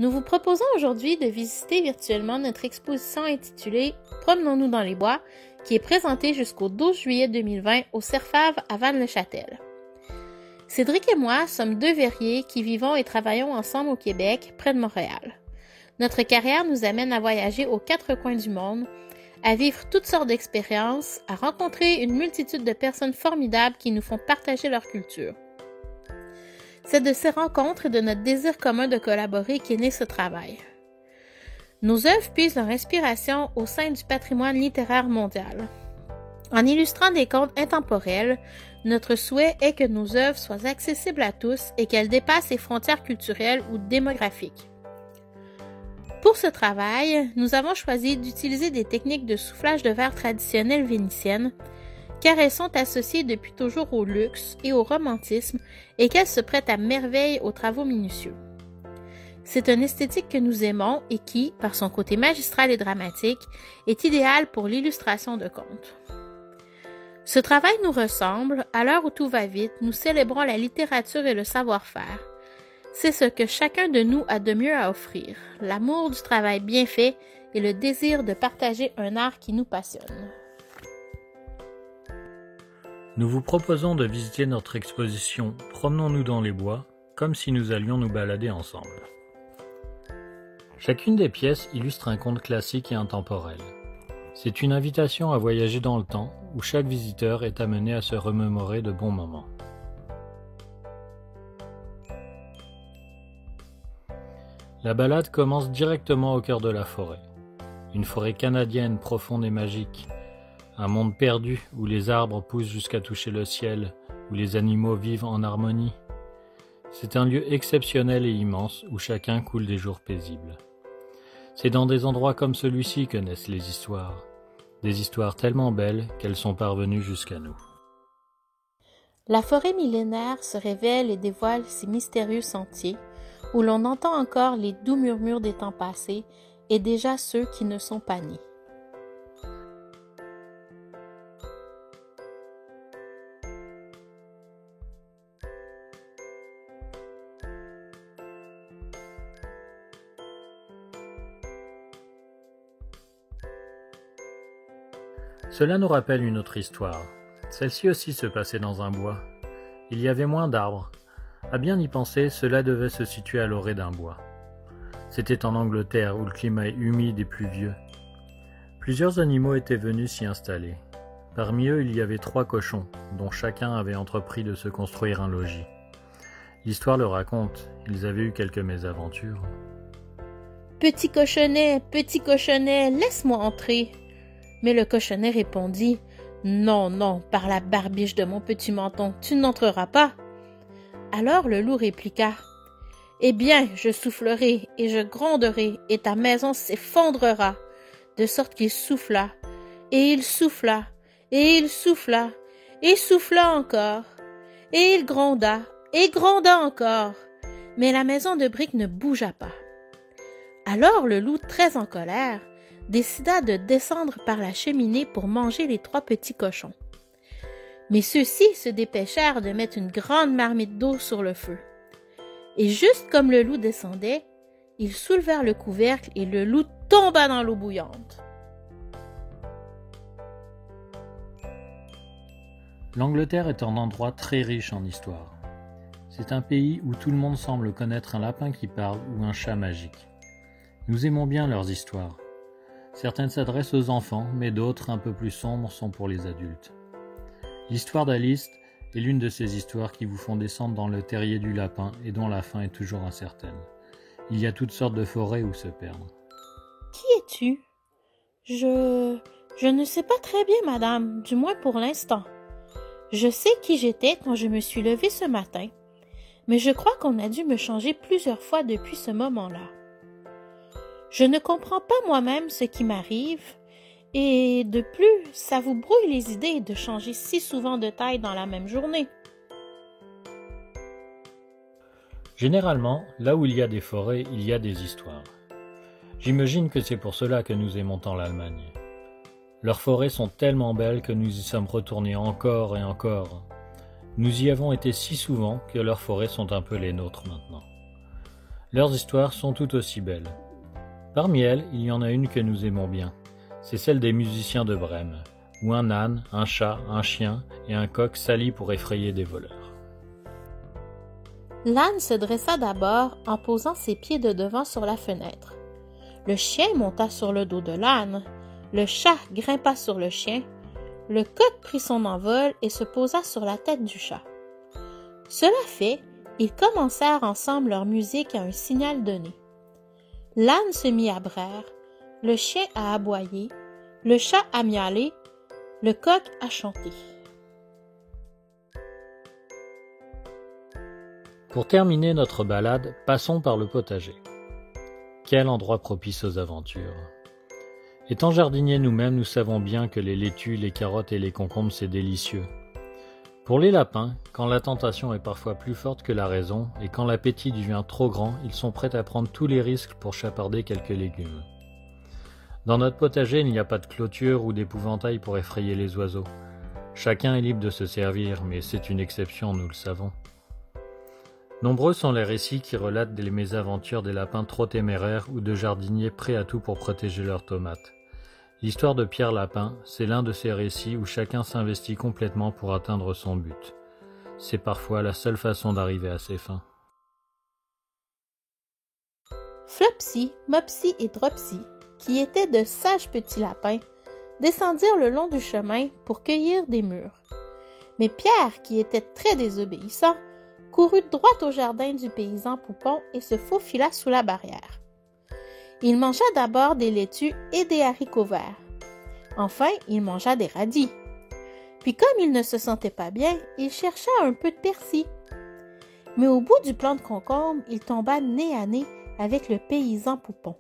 Nous vous proposons aujourd'hui de visiter virtuellement notre exposition intitulée « Promenons-nous dans les bois » qui est présentée jusqu'au 12 juillet 2020 au Cerfave à Vannes-le-Châtel. Cédric et moi sommes deux verriers qui vivons et travaillons ensemble au Québec, près de Montréal. Notre carrière nous amène à voyager aux quatre coins du monde, à vivre toutes sortes d'expériences, à rencontrer une multitude de personnes formidables qui nous font partager leur culture. C'est de ces rencontres et de notre désir commun de collaborer qu'est né ce travail. Nos œuvres puisent leur inspiration au sein du patrimoine littéraire mondial. En illustrant des contes intemporels, notre souhait est que nos œuvres soient accessibles à tous et qu'elles dépassent les frontières culturelles ou démographiques. Pour ce travail, nous avons choisi d'utiliser des techniques de soufflage de verre traditionnelles vénitiennes, car elles sont associées depuis toujours au luxe et au romantisme et qu'elles se prêtent à merveille aux travaux minutieux. C'est une esthétique que nous aimons et qui, par son côté magistral et dramatique, est idéale pour l'illustration de contes. Ce travail nous ressemble, à l'heure où tout va vite, nous célébrons la littérature et le savoir-faire. C'est ce que chacun de nous a de mieux à offrir, l'amour du travail bien fait et le désir de partager un art qui nous passionne. Nous vous proposons de visiter notre exposition « Promenons-nous dans les bois » comme si nous allions nous balader ensemble. Chacune des pièces illustre un conte classique et intemporel. C'est une invitation à voyager dans le temps où chaque visiteur est amené à se remémorer de bons moments. La balade commence directement au cœur de la forêt. Une forêt canadienne profonde et magique. Un monde perdu où les arbres poussent jusqu'à toucher le ciel, où les animaux vivent en harmonie. C'est un lieu exceptionnel et immense où chacun coule des jours paisibles. C'est dans des endroits comme celui-ci que naissent les histoires. Des histoires tellement belles qu'elles sont parvenues jusqu'à nous. La forêt millénaire se révèle et dévoile ses mystérieux sentiers, où l'on entend encore les doux murmures des temps passés et déjà ceux qui ne sont pas nés. Cela nous rappelle une autre histoire. Celle-ci aussi se passait dans un bois. Il y avait moins d'arbres. À bien y penser, cela devait se situer à l'orée d'un bois. C'était en Angleterre où le climat est humide et pluvieux. Plusieurs animaux étaient venus s'y installer. Parmi eux, il y avait 3 cochons, dont chacun avait entrepris de se construire un logis. L'histoire le raconte, ils avaient eu quelques mésaventures. « Petit cochonnet, laisse-moi entrer !» Mais le cochonnet répondit « Non, non, par la barbiche de mon petit menton, tu n'entreras pas. » Alors le loup répliqua « Eh bien, je soufflerai et je gronderai et ta maison s'effondrera. » De sorte qu'il souffla, et il souffla, et il souffla, et souffla encore, et il gronda, et gronda encore. Mais la maison de briques ne bougea pas. Alors le loup, très en colère, décida de descendre par la cheminée pour manger les 3 petits cochons. Mais ceux-ci se dépêchèrent de mettre une grande marmite d'eau sur le feu. Et juste comme le loup descendait, ils soulevèrent le couvercle et le loup tomba dans l'eau bouillante. L'Angleterre est un endroit très riche en histoire. C'est un pays où tout le monde semble connaître un lapin qui parle ou un chat magique. Nous aimons bien leurs histoires. Certaines s'adressent aux enfants, mais d'autres, un peu plus sombres, sont pour les adultes. L'histoire d'Alice est l'une de ces histoires qui vous font descendre dans le terrier du lapin et dont la fin est toujours incertaine. Il y a toutes sortes de forêts où se perdre. « Qui es-tu ? Je ne sais pas très bien, madame, du moins pour l'instant. Je sais qui j'étais quand je me suis levée ce matin, mais je crois qu'on a dû me changer plusieurs fois depuis ce moment-là. Je ne comprends pas moi-même ce qui m'arrive, et de plus, ça vous brouille les idées de changer si souvent de taille dans la même journée. » Généralement, là où il y a des forêts, il y a des histoires. J'imagine que c'est pour cela que nous aimons tant l'Allemagne. Leurs forêts sont tellement belles que nous y sommes retournés encore et encore. Nous y avons été si souvent que leurs forêts sont un peu les nôtres maintenant. Leurs histoires sont tout aussi belles. Parmi elles, il y en a une que nous aimons bien. C'est celle des musiciens de Brême, où un âne, un chat, un chien et un coq s'allient pour effrayer des voleurs. L'âne se dressa d'abord en posant ses pieds de devant sur la fenêtre. Le chien monta sur le dos de l'âne, le chat grimpa sur le chien, le coq prit son envol et se posa sur la tête du chat. Cela fait, ils commencèrent ensemble leur musique à un signal donné. L'âne se mit à braire, le chien à aboyer, le chat à miauler, le coq à chanter. Pour terminer notre balade, passons par le potager. Quel endroit propice aux aventures! Étant jardiniers nous-mêmes, nous savons bien que les laitues, les carottes et les concombres, c'est délicieux. Pour les lapins, quand la tentation est parfois plus forte que la raison, et quand l'appétit devient trop grand, ils sont prêts à prendre tous les risques pour chaparder quelques légumes. Dans notre potager, il n'y a pas de clôture ou d'épouvantail pour effrayer les oiseaux. Chacun est libre de se servir, mais c'est une exception, nous le savons. Nombreux sont les récits qui relatent des mésaventures des lapins trop téméraires ou de jardiniers prêts à tout pour protéger leurs tomates. L'histoire de Pierre Lapin, c'est l'un de ces récits où chacun s'investit complètement pour atteindre son but. C'est parfois la seule façon d'arriver à ses fins. Flopsy, Mopsy et Dropsy, qui étaient de sages petits lapins, descendirent le long du chemin pour cueillir des mûres. Mais Pierre, qui était très désobéissant, courut droit au jardin du paysan Poupon et se faufila sous la barrière. Il mangea d'abord des laitues et des haricots verts. Enfin, il mangea des radis. Puis comme il ne se sentait pas bien, il chercha un peu de persil. Mais au bout du plant de concombre, il tomba nez à nez avec le paysan Poupon.